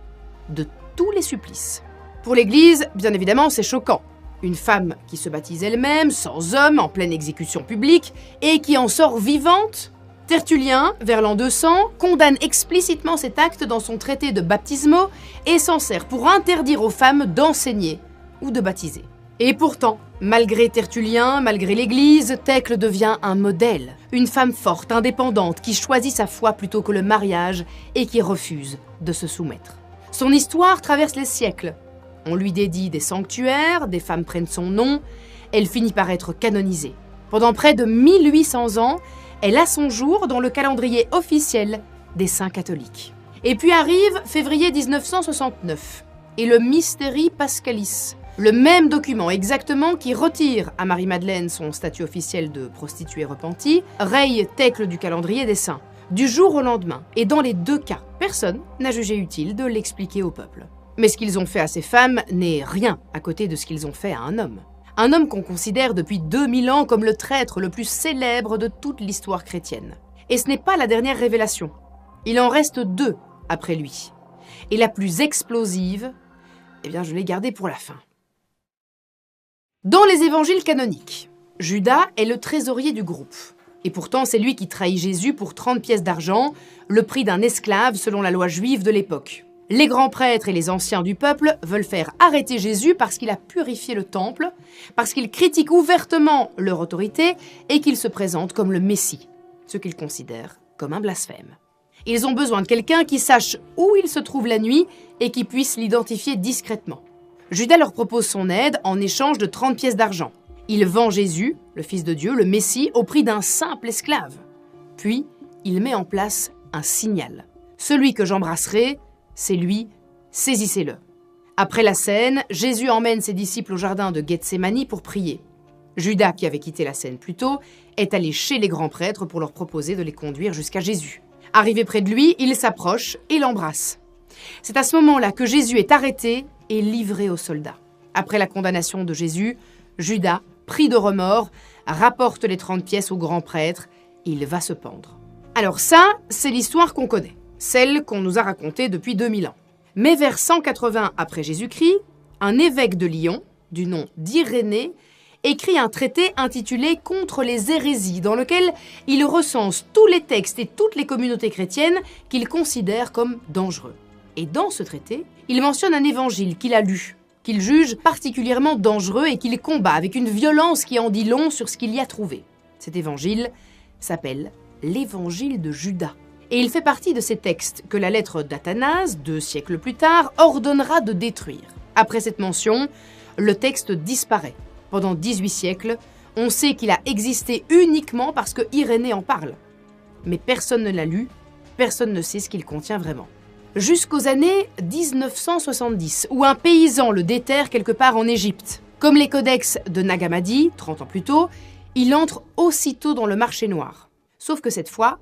de tous les supplices. Pour l'Église, bien évidemment, c'est choquant. Une femme qui se baptise elle-même, sans homme, en pleine exécution publique, et qui en sort vivante. Tertullien, vers l'an 200, condamne explicitement cet acte dans son traité de baptismo et s'en sert pour interdire aux femmes d'enseigner ou de baptiser. Et pourtant, malgré Tertullien, malgré l'Église, Thècle devient un modèle. Une femme forte, indépendante, qui choisit sa foi plutôt que le mariage et qui refuse de se soumettre. Son histoire traverse les siècles. On lui dédie des sanctuaires, des femmes prennent son nom, elle finit par être canonisée. Pendant près de 1800 ans, elle a son jour dans le calendrier officiel des saints catholiques. Et puis arrive février 1969 et le Mystery Paschalis, le même document exactement qui retire à Marie-Madeleine son statut officiel de prostituée repentie, raye Thècle du calendrier des saints, du jour au lendemain. Et dans les deux cas, personne n'a jugé utile de l'expliquer au peuple. Mais ce qu'ils ont fait à ces femmes n'est rien à côté de ce qu'ils ont fait à un homme. Un homme qu'on considère depuis 2000 ans comme le traître le plus célèbre de toute l'histoire chrétienne. Et ce n'est pas la dernière révélation. Il en reste deux après lui. Et la plus explosive, eh bien je l'ai gardée pour la fin. Dans les évangiles canoniques, Judas est le trésorier du groupe. Et pourtant, c'est lui qui trahit Jésus pour 30 pièces d'argent, le prix d'un esclave selon la loi juive de l'époque. Les grands prêtres et les anciens du peuple veulent faire arrêter Jésus parce qu'il a purifié le temple, parce qu'il critique ouvertement leur autorité et qu'il se présente comme le Messie, ce qu'ils considèrent comme un blasphème. Ils ont besoin de quelqu'un qui sache où il se trouve la nuit et qui puisse l'identifier discrètement. Judas leur propose son aide en échange de 30 pièces d'argent. Il vend Jésus, le Fils de Dieu, le Messie, au prix d'un simple esclave. Puis, il met en place un signal. Celui que j'embrasserai, c'est lui, saisissez-le. Après la scène, Jésus emmène ses disciples au jardin de Gethsémani pour prier. Judas, qui avait quitté la scène plus tôt, est allé chez les grands prêtres pour leur proposer de les conduire jusqu'à Jésus. Arrivé près de lui, il s'approche et l'embrasse. C'est à ce moment-là que Jésus est arrêté et livré aux soldats. Après la condamnation de Jésus, Judas, pris de remords, rapporte les 30 pièces aux grands prêtres et il va se pendre. Alors ça, c'est l'histoire qu'on connaît. Celle qu'on nous a racontée depuis 2000 ans. Mais vers 180 après Jésus-Christ, un évêque de Lyon, du nom d'Irénée, écrit un traité intitulé « Contre les hérésies » dans lequel il recense tous les textes et toutes les communautés chrétiennes qu'il considère comme dangereux. Et dans ce traité, il mentionne un évangile qu'il a lu, qu'il juge particulièrement dangereux et qu'il combat avec une violence qui en dit long sur ce qu'il y a trouvé. Cet évangile s'appelle l'évangile de Judas. Et il fait partie de ces textes que la lettre d'Athanase, 2 siècles plus tard, ordonnera de détruire. Après cette mention, le texte disparaît. Pendant 18 siècles, on sait qu'il a existé uniquement parce que Irénée en parle. Mais personne ne l'a lu, personne ne sait ce qu'il contient vraiment. jusqu'aux années 1970, où un paysan le déterre quelque part en Égypte. Comme les codex de Nag Hammadi, 30 ans plus tôt, il entre aussitôt dans le marché noir. Sauf que cette fois,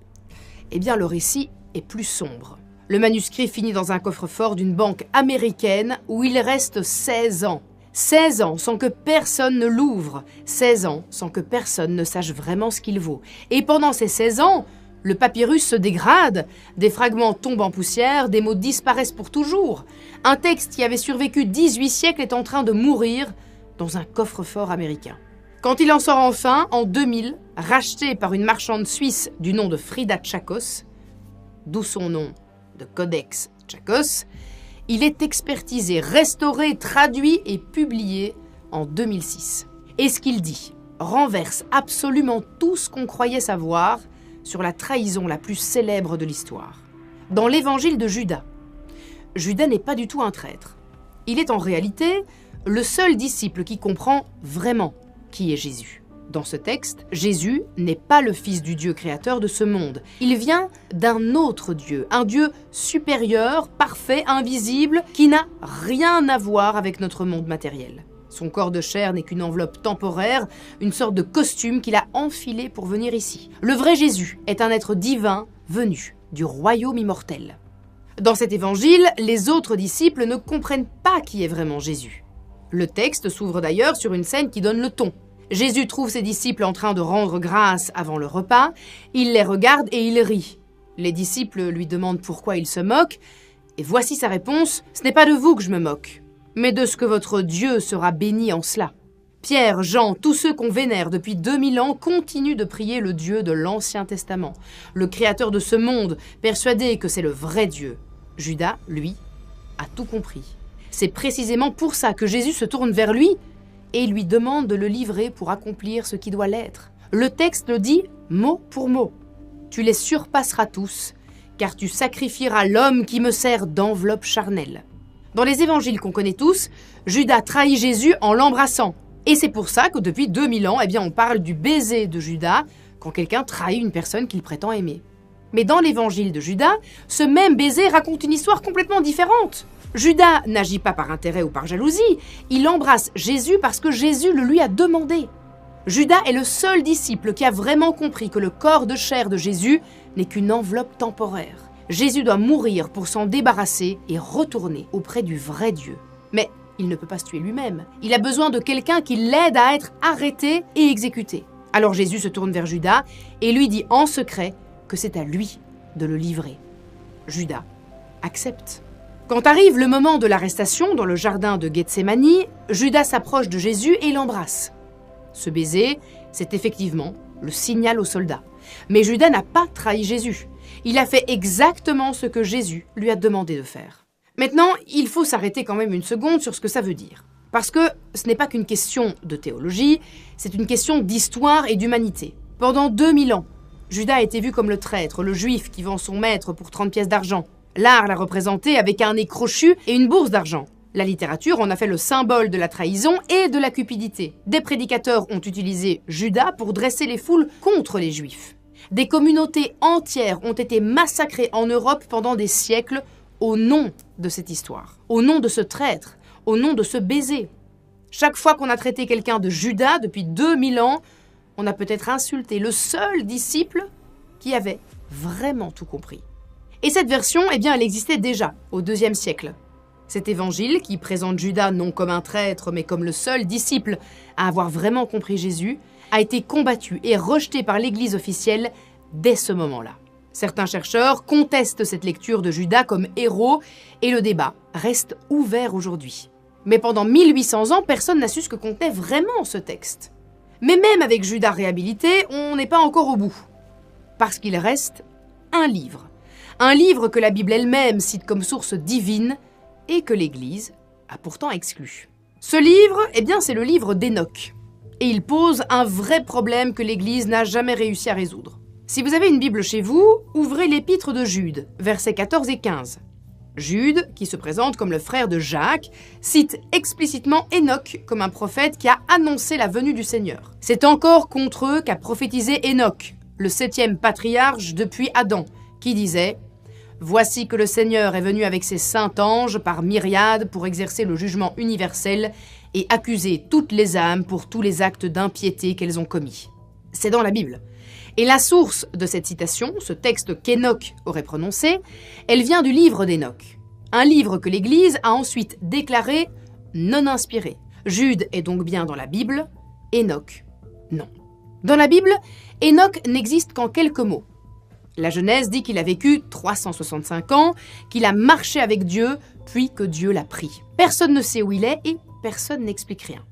le récit est plus sombre. Le manuscrit finit dans un coffre-fort d'une banque américaine où il reste 16 ans. 16 ans sans que personne ne l'ouvre. 16 ans sans que personne ne sache vraiment ce qu'il vaut. Et pendant ces 16 ans, le papyrus se dégrade, des fragments tombent en poussière, des mots disparaissent pour toujours. Un texte qui avait survécu 18 siècles est en train de mourir dans un coffre-fort américain. Quand il en sort enfin, en 2000, racheté par une marchande suisse du nom de Frida Tchakos, d'où son nom de Codex Tchakos, il est expertisé, restauré, traduit et publié en 2006. Et ce qu'il dit renverse absolument tout ce qu'on croyait savoir sur la trahison la plus célèbre de l'histoire. Dans l'évangile de Judas, Judas n'est pas du tout un traître. Il est en réalité le seul disciple qui comprend vraiment qui est Jésus. Dans ce texte, Jésus n'est pas le fils du Dieu créateur de ce monde. Il vient d'un autre Dieu, un Dieu supérieur, parfait, invisible, qui n'a rien à voir avec notre monde matériel. Son corps de chair n'est qu'une enveloppe temporaire, une sorte de costume qu'il a enfilé pour venir ici. Le vrai Jésus est un être divin venu du royaume immortel. Dans cet évangile, les autres disciples ne comprennent pas qui est vraiment Jésus. Le texte s'ouvre d'ailleurs sur une scène qui donne le ton. Jésus trouve ses disciples en train de rendre grâce avant le repas, il les regarde et il rit. Les disciples lui demandent pourquoi il se moque, et voici sa réponse : « Ce n'est pas de vous que je me moque, mais de ce que votre Dieu sera béni en cela. » Pierre, Jean, tous ceux qu'on vénère depuis 2000 ans continuent de prier le Dieu de l'Ancien Testament, le créateur de ce monde, persuadé que c'est le vrai Dieu. Judas, lui, a tout compris. C'est précisément pour ça que Jésus se tourne vers lui et lui demande de le livrer pour accomplir ce qui doit l'être. Le texte le dit mot pour mot. « Tu les surpasseras tous, car tu sacrifieras l'homme qui me sert d'enveloppe charnelle. » Dans les évangiles qu'on connaît tous, Judas trahit Jésus en l'embrassant. Et c'est pour ça que depuis 2000 ans, on parle du baiser de Judas quand quelqu'un trahit une personne qu'il prétend aimer. Mais dans l'évangile de Judas, ce même baiser raconte une histoire complètement différente. Judas n'agit pas par intérêt ou par jalousie, il embrasse Jésus parce que Jésus le lui a demandé. Judas est le seul disciple qui a vraiment compris que le corps de chair de Jésus n'est qu'une enveloppe temporaire. Jésus doit mourir pour s'en débarrasser et retourner auprès du vrai Dieu. Mais il ne peut pas se tuer lui-même. Il a besoin de quelqu'un qui l'aide à être arrêté et exécuté. Alors Jésus se tourne vers Judas et lui dit en secret que c'est à lui de le livrer. Judas accepte. Quand arrive le moment de l'arrestation dans le jardin de Gethsémani, Judas s'approche de Jésus et l'embrasse. Ce baiser, c'est effectivement le signal aux soldats. Mais Judas n'a pas trahi Jésus. Il a fait exactement ce que Jésus lui a demandé de faire. Maintenant, il faut s'arrêter quand même une seconde sur ce que ça veut dire. Parce que ce n'est pas qu'une question de théologie, c'est une question d'histoire et d'humanité. Pendant 2000 ans, Judas a été vu comme le traître, le juif qui vend son maître pour 30 pièces d'argent. L'art l'a représenté avec un nez crochu et une bourse d'argent. La littérature en a fait le symbole de la trahison et de la cupidité. Des prédicateurs ont utilisé Judas pour dresser les foules contre les Juifs. Des communautés entières ont été massacrées en Europe pendant des siècles au nom de cette histoire, au nom de ce traître, au nom de ce baiser. Chaque fois qu'on a traité quelqu'un de Judas depuis 2000 ans, on a peut-être insulté le seul disciple qui avait vraiment tout compris. Et cette version, elle existait déjà au IIe siècle. Cet évangile, qui présente Judas non comme un traître, mais comme le seul disciple à avoir vraiment compris Jésus, a été combattu et rejeté par l'Église officielle dès ce moment-là. Certains chercheurs contestent cette lecture de Judas comme héros et le débat reste ouvert aujourd'hui. Mais pendant 1800 ans, personne n'a su ce que contenait vraiment ce texte. Mais même avec Judas réhabilité, on n'est pas encore au bout. Parce qu'il reste un livre. Un livre que la Bible elle-même cite comme source divine et que l'Église a pourtant exclu. Ce livre, c'est le livre d'Hénoch. Et il pose un vrai problème que l'Église n'a jamais réussi à résoudre. Si vous avez une Bible chez vous, ouvrez l'épître de Jude, versets 14 et 15. Jude, qui se présente comme le frère de Jacques, cite explicitement Hénoch comme un prophète qui a annoncé la venue du Seigneur. C'est encore contre eux qu'a prophétisé Hénoch, le 7e patriarche depuis Adam, qui disait « Voici que le Seigneur est venu avec ses saints anges par myriades pour exercer le jugement universel et accuser toutes les âmes pour tous les actes d'impiété qu'elles ont commis. C'est dans la Bible. Et la source de cette citation, ce texte qu'Enoch aurait prononcé, elle vient du livre d'Enoch. Un livre que l'Église a ensuite déclaré non inspiré. Jude est donc bien dans la Bible, Enoch, non. Dans la Bible, Enoch n'existe qu'en quelques mots. La Genèse dit qu'il a vécu 365 ans, qu'il a marché avec Dieu, puis que Dieu l'a pris. Personne ne sait où il est et personne n'explique rien.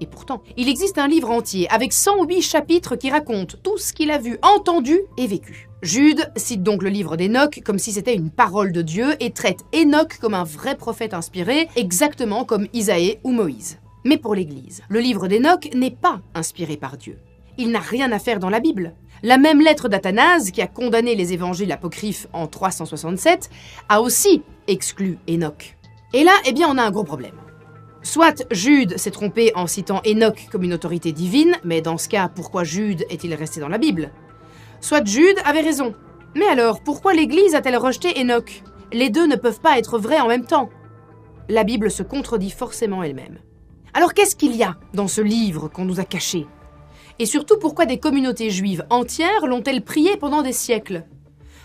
Et pourtant, il existe un livre entier avec 108 chapitres qui racontent tout ce qu'il a vu, entendu et vécu. Jude cite donc le livre d'Enoch comme si c'était une parole de Dieu et traite Enoch comme un vrai prophète inspiré, exactement comme Isaïe ou Moïse. Mais pour l'Église, le livre d'Enoch n'est pas inspiré par Dieu. Il n'a rien à faire dans la Bible. La même lettre d'Athanase, qui a condamné les évangiles apocryphes en 367, a aussi exclu Enoch. Et là, eh bien, on a un gros problème. Soit Jude s'est trompé en citant Enoch comme une autorité divine, mais dans ce cas, pourquoi Jude est-il resté dans la Bible? Soit Jude avait raison. Mais alors, pourquoi l'Église a-t-elle rejeté Enoch? Les deux ne peuvent pas être vrais en même temps. La Bible se contredit forcément elle-même. Alors qu'est-ce qu'il y a dans ce livre qu'on nous a caché? Et surtout, pourquoi des communautés juives entières l'ont-elles prié pendant des siècles?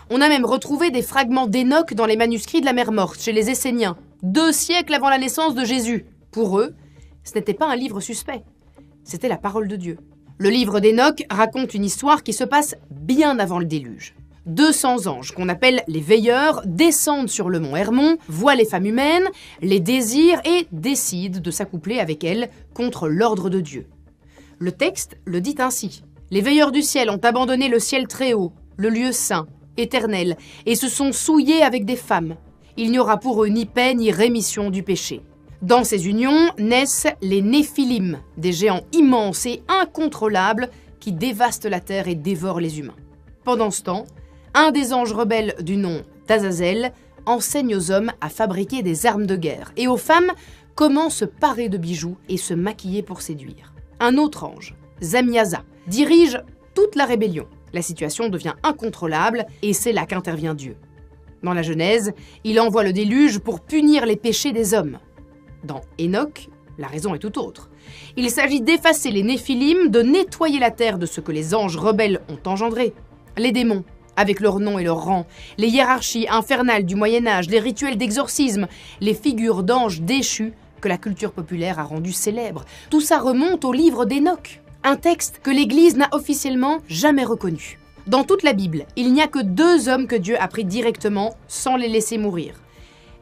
On a même retrouvé des fragments d'Enoch dans les manuscrits de la Mer Morte, chez les Esséniens, 2 siècles avant la naissance de Jésus. Pour eux, ce n'était pas un livre suspect, c'était la parole de Dieu. Le livre d'Enoch raconte une histoire qui se passe bien avant le déluge. 200 anges, qu'on appelle les veilleurs, descendent sur le mont Hermon, voient les femmes humaines, les désirent et décident de s'accoupler avec elles contre l'ordre de Dieu. Le texte le dit ainsi. Les veilleurs du ciel ont abandonné le ciel très haut, le lieu saint, éternel, et se sont souillés avec des femmes. Il n'y aura pour eux ni paix ni rémission du péché. Dans ces unions naissent les Néphilim, des géants immenses et incontrôlables qui dévastent la terre et dévorent les humains. Pendant ce temps, un des anges rebelles du nom d'Azazel enseigne aux hommes à fabriquer des armes de guerre et aux femmes comment se parer de bijoux et se maquiller pour séduire. Un autre ange, Zamiaza, dirige toute la rébellion. La situation devient incontrôlable et c'est là qu'intervient Dieu. Dans la Genèse, il envoie le déluge pour punir les péchés des hommes. Dans Enoch, la raison est tout autre. Il s'agit d'effacer les Néphilim, de nettoyer la terre de ce que les anges rebelles ont engendré. Les démons, avec leur nom et leur rang, les hiérarchies infernales du Moyen-Âge, les rituels d'exorcisme, les figures d'anges déchus que la culture populaire a rendues célèbres. Tout ça remonte au livre d'Enoch, un texte que l'Église n'a officiellement jamais reconnu. Dans toute la Bible, il n'y a que 2 hommes que Dieu a pris directement sans les laisser mourir.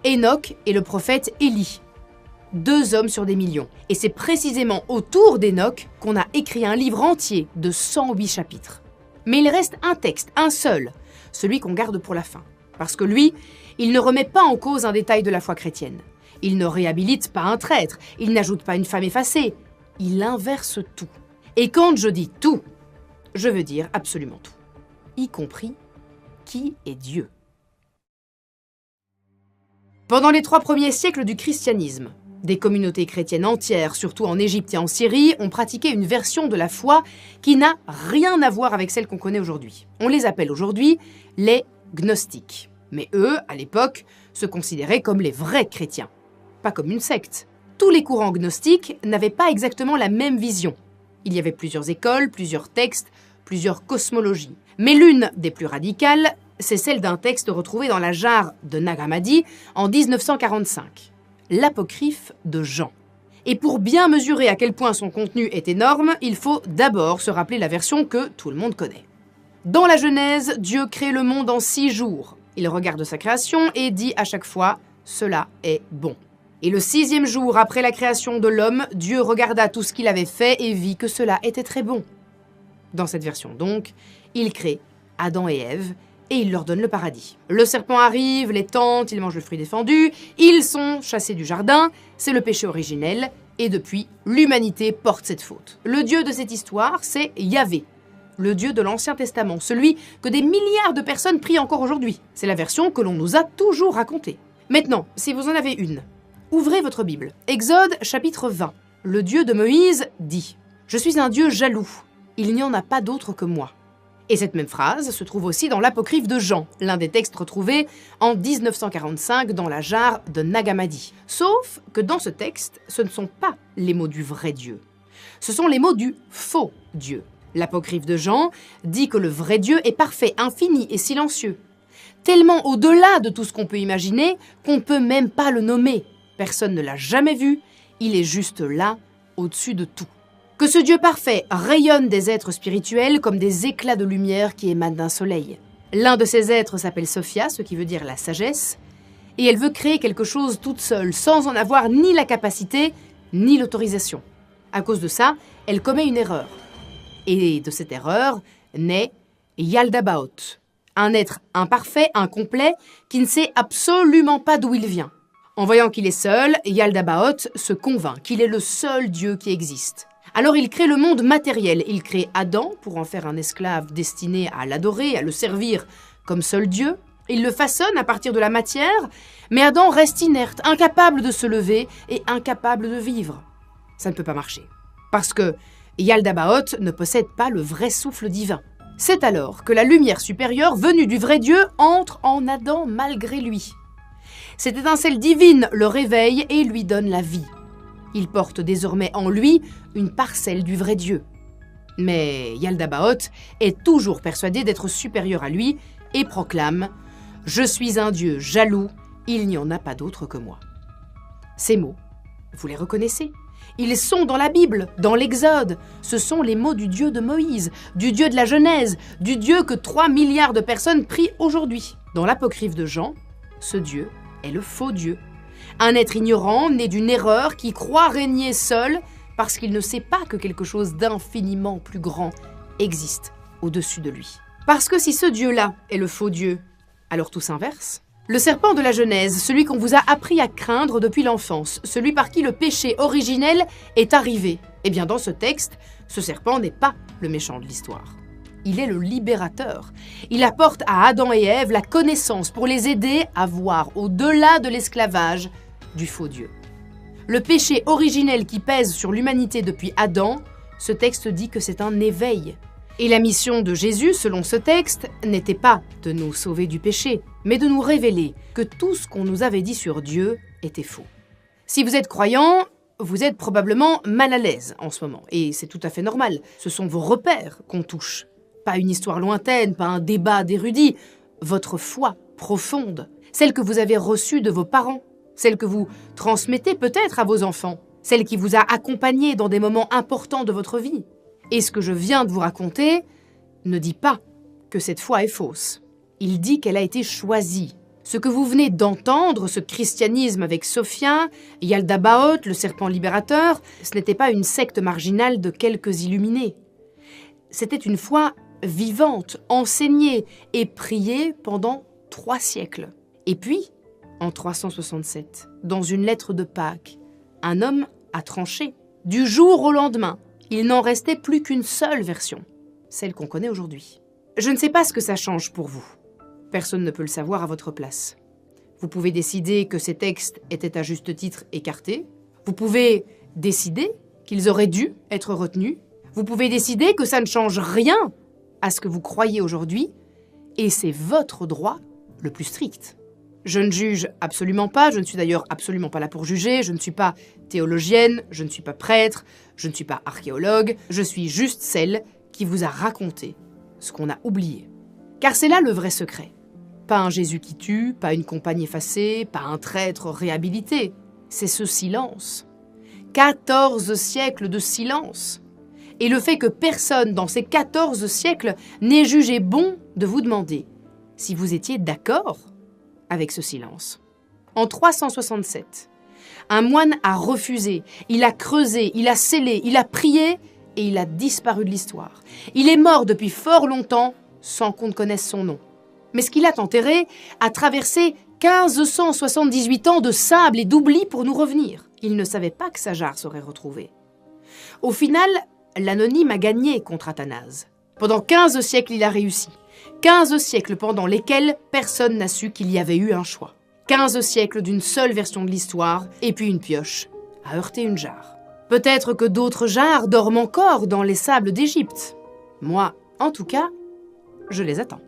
Enoch et le prophète Élie. 2 hommes sur des millions. Et c'est précisément autour d'Enoch qu'on a écrit un livre entier de 108 chapitres. Mais il reste un texte, un seul, celui qu'on garde pour la fin. Parce que lui, il ne remet pas en cause un détail de la foi chrétienne. Il ne réhabilite pas un traître, il n'ajoute pas une femme effacée. Il inverse tout. Et quand je dis tout, je veux dire absolument tout. Y compris qui est Dieu. Pendant les 3 premiers siècles du christianisme, des communautés chrétiennes entières, surtout en Égypte et en Syrie, ont pratiqué une version de la foi qui n'a rien à voir avec celle qu'on connaît aujourd'hui. On les appelle aujourd'hui les gnostiques. Mais eux, à l'époque, se considéraient comme les vrais chrétiens, pas comme une secte. Tous les courants gnostiques n'avaient pas exactement la même vision. Il y avait plusieurs écoles, plusieurs textes, plusieurs cosmologies. Mais l'une des plus radicales, c'est celle d'un texte retrouvé dans la jarre de Nag Hammadi en 1945. L'apocryphe de Jean. Et pour bien mesurer à quel point son contenu est énorme, il faut d'abord se rappeler la version que tout le monde connaît. Dans la Genèse, Dieu crée le monde en 6 jours. Il regarde sa création et dit à chaque fois « cela est bon ». Et le 6e jour après la création de l'homme, Dieu regarda tout ce qu'il avait fait et vit que cela était très bon. Dans cette version donc, il crée Adam et Ève, et il leur donne le paradis. Le serpent arrive, les tente, ils mangent le fruit défendu, ils sont chassés du jardin, c'est le péché originel, et depuis, l'humanité porte cette faute. Le Dieu de cette histoire, c'est Yahvé, le Dieu de l'Ancien Testament, celui que des milliards de personnes prient encore aujourd'hui. C'est la version que l'on nous a toujours racontée. Maintenant, si vous en avez une, ouvrez votre Bible. Exode chapitre 20. Le Dieu de Moïse dit « Je suis un Dieu jaloux, il n'y en a pas d'autre que moi. Et cette même phrase se trouve aussi dans l'apocryphe de Jean, l'un des textes retrouvés en 1945 dans la jarre de Nag Hammadi. Sauf que dans ce texte, ce ne sont pas les mots du vrai Dieu. Ce sont les mots du faux Dieu. L'apocryphe de Jean dit que le vrai Dieu est parfait, infini et silencieux. Tellement au-delà de tout ce qu'on peut imaginer qu'on ne peut même pas le nommer. Personne ne l'a jamais vu, il est juste là, au-dessus de tout. Que ce Dieu parfait rayonne des êtres spirituels comme des éclats de lumière qui émanent d'un soleil. L'un de ces êtres s'appelle Sophia, ce qui veut dire la sagesse, et elle veut créer quelque chose toute seule, sans en avoir ni la capacité, ni l'autorisation. À cause de ça, elle commet une erreur. Et de cette erreur naît Yaldabaoth, un être imparfait, incomplet, qui ne sait absolument pas d'où il vient. En voyant qu'il est seul, Yaldabaoth se convainc qu'il est le seul Dieu qui existe. Alors il crée le monde matériel, il crée Adam pour en faire un esclave destiné à l'adorer, à le servir comme seul Dieu. Il le façonne à partir de la matière, mais Adam reste inerte, incapable de se lever et incapable de vivre. Ça ne peut pas marcher, parce que Yaldabaoth ne possède pas le vrai souffle divin. C'est alors que la lumière supérieure venue du vrai Dieu entre en Adam malgré lui. Cette étincelle divine le réveille et lui donne la vie. Il porte désormais en lui une parcelle du vrai Dieu. Mais Yaldabaoth est toujours persuadé d'être supérieur à lui et proclame « Je suis un Dieu jaloux, il n'y en a pas d'autre que moi ». Ces mots, vous les reconnaissez? Ils sont dans la Bible, dans l'Exode. Ce sont les mots du Dieu de Moïse, du Dieu de la Genèse, du Dieu que 3 milliards de personnes prient aujourd'hui. Dans l'apocryphe de Jean, ce Dieu est le faux Dieu. Un être ignorant, né d'une erreur, qui croit régner seul parce qu'il ne sait pas que quelque chose d'infiniment plus grand existe au-dessus de lui. Parce que si ce Dieu-là est le faux Dieu, alors tout s'inverse. Le serpent de la Genèse, celui qu'on vous a appris à craindre depuis l'enfance, celui par qui le péché originel est arrivé. Eh bien dans ce texte, ce serpent n'est pas le méchant de l'histoire. Il est le libérateur. Il apporte à Adam et Ève la connaissance pour les aider à voir au-delà de l'esclavage du faux Dieu. Le péché originel qui pèse sur l'humanité depuis Adam, ce texte dit que c'est un éveil. Et la mission de Jésus, selon ce texte, n'était pas de nous sauver du péché, mais de nous révéler que tout ce qu'on nous avait dit sur Dieu était faux. Si vous êtes croyant, vous êtes probablement mal à l'aise en ce moment, et c'est tout à fait normal. Ce sont vos repères qu'on touche. Pas une histoire lointaine, pas un débat d'érudits, votre foi profonde, celle que vous avez reçue de vos parents, celle que vous transmettez peut-être à vos enfants, celle qui vous a accompagné dans des moments importants de votre vie. Et ce que je viens de vous raconter ne dit pas que cette foi est fausse. Il dit qu'elle a été choisie. Ce que vous venez d'entendre, ce christianisme avec Sophia, Yaldabaoth, le serpent libérateur, ce n'était pas une secte marginale de quelques illuminés. C'était une foi vivante, enseignée et priée pendant 3 siècles. Et puis, en 367, dans une lettre de Pâques, un homme a tranché. Du jour au lendemain, il n'en restait plus qu'une seule version, celle qu'on connaît aujourd'hui. Je ne sais pas ce que ça change pour vous. Personne ne peut le savoir à votre place. Vous pouvez décider que ces textes étaient à juste titre écartés. Vous pouvez décider qu'ils auraient dû être retenus. Vous pouvez décider que ça ne change rien à ce que vous croyez aujourd'hui, et c'est votre droit le plus strict. Je ne juge absolument pas, je ne suis d'ailleurs absolument pas là pour juger, je ne suis pas théologienne, je ne suis pas prêtre, je ne suis pas archéologue, je suis juste celle qui vous a raconté ce qu'on a oublié. Car c'est là le vrai secret. Pas un Jésus qui tue, pas une compagne effacée, pas un traître réhabilité. C'est ce silence. 14 siècles de silence. Et le fait que personne dans ces 14 siècles n'ait jugé bon de vous demander si vous étiez d'accord avec ce silence. En 367, un moine a refusé, il a creusé, il a scellé, il a prié et il a disparu de l'histoire. Il est mort depuis fort longtemps sans qu'on ne connaisse son nom. Mais ce qu'il a enterré a traversé 1578 ans de sable et d'oubli pour nous revenir. Il ne savait pas que sa jarre serait retrouvée. Au final, l'anonyme a gagné contre Athanase. Pendant 15 siècles, il a réussi. 15 siècles pendant lesquels personne n'a su qu'il y avait eu un choix. 15 siècles d'une seule version de l'histoire, et puis une pioche a heurté une jarre. Peut-être que d'autres jarres dorment encore dans les sables d'Égypte. Moi, en tout cas, je les attends.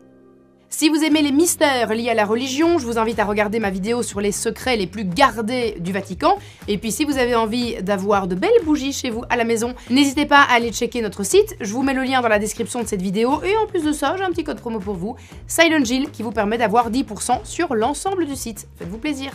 Si vous aimez les mystères liés à la religion, je vous invite à regarder ma vidéo sur les secrets les plus gardés du Vatican. Et puis si vous avez envie d'avoir de belles bougies chez vous à la maison, n'hésitez pas à aller checker notre site. Je vous mets le lien dans la description de cette vidéo. Et en plus de ça, j'ai un petit code promo pour vous, Silent Jill, qui vous permet d'avoir 10% sur l'ensemble du site. Faites-vous plaisir.